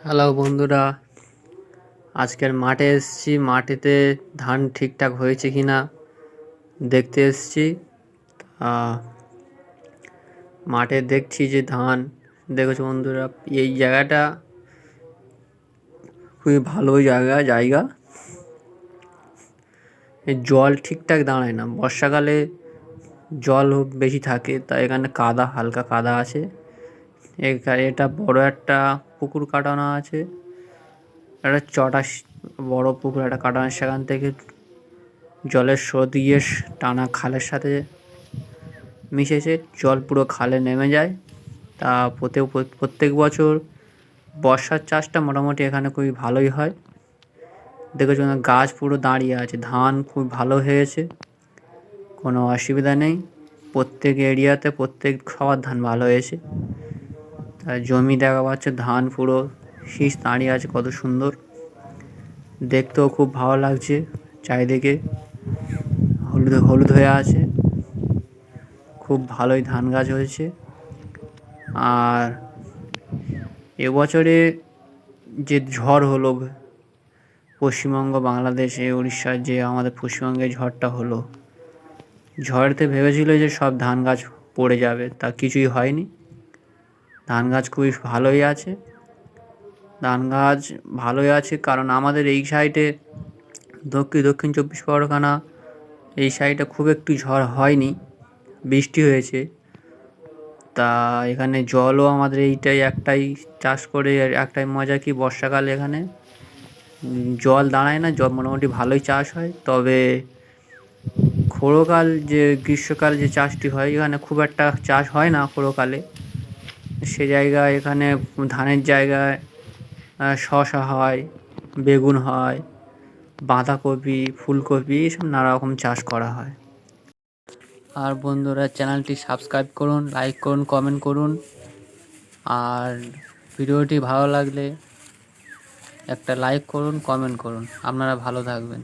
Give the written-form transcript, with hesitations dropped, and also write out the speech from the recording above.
Hello বন্ধুরা, আজকের মাঠে এসেছি। মাঠেতে ধান ঠিকঠাক হয়েছে কি না দেখতে এসেছি। মাঠে দেখছি যে ধান, দেখেছো বন্ধুরা, এই জায়গাটা খুবই ভালো জায়গা। এই জল ঠিকঠাক দাঁড়ায় না, বর্ষাকালে জল বেশি থাকে, তাই এখানে কাদা, হালকা কাদা আছে। এটা বড় একটা পুকুর কাটানো আছে, একটা বড় পুকুর একটা কাটানো, সেখান থেকে জলের স্রোত গিয়ে টানা খালের সাথে মিশেছে, জল পুরো খালে নেমে যায়। তা প্রত্যেক বছর বর্ষার চাষটা মোটামুটি এখানে খুবই ভালোই হয়। দেখেছো না, গাছ পুরো দাঁড়িয়ে আছে, ধান খুব ভালো হয়েছে, কোনো অসুবিধা নেই। প্রত্যেক এরিয়াতে সবার ধান ভালো হয়েছে। আর জমি দেখা পাচ্ছে, ধান পুরো শীষ দাঁড়িয়ে আছে, কত সুন্দর দেখতেও খুব ভালো লাগছে। চারিদিকে হলুদ হলুদ হয়ে আছে, খুব ভালোই ধান গাছ হয়েছে। আর এবছরে যে ঝড় হলো পশ্চিমবঙ্গ, বাংলাদেশে, উড়িষ্যার, যে আমাদের পশ্চিমবঙ্গে ঝড়টা হলো, ঝড়েতে ভেবেছিল যে সব ধান গাছ পড়ে যাবে, তা কিছুই হয়নি। ধান গাছ খুবই ভালোই আছে। ধান গাছ ভালোই আছে কারণ আমাদের এই সাইডে দক্ষিণ 24 পরগনা এই সাইডে খুব একটু ঝড় হয়নি, বৃষ্টি হয়েছে। তা এখানে জলও আমাদের এইটাই একটাই চাষ করে একটাই মজা কি, বর্ষাকালে এখানে জল দাঁড়ায় না, জল মোটামুটি ভালোই চাষ হয়। তবে গ্রীষ্মকাল যে চাষটি হয়, এখানে খুব একটা চাষ হয় না খোড়োকালে। সে জায়গায় এখানে ধানের জায়গায় শসা হয়, বেগুন হয়, বাঁধাকপি, ফুলকপি, এসব নানা রকম চাষ করা হয়। আর বন্ধুরা, চ্যানেলটি সাবস্ক্রাইব করুন, লাইক করুন, কমেন্ট করুন। আর ভিডিওটি ভালো লাগলে একটা লাইক করুন, কমেন্ট করুন। আপনারা ভালো থাকবেন।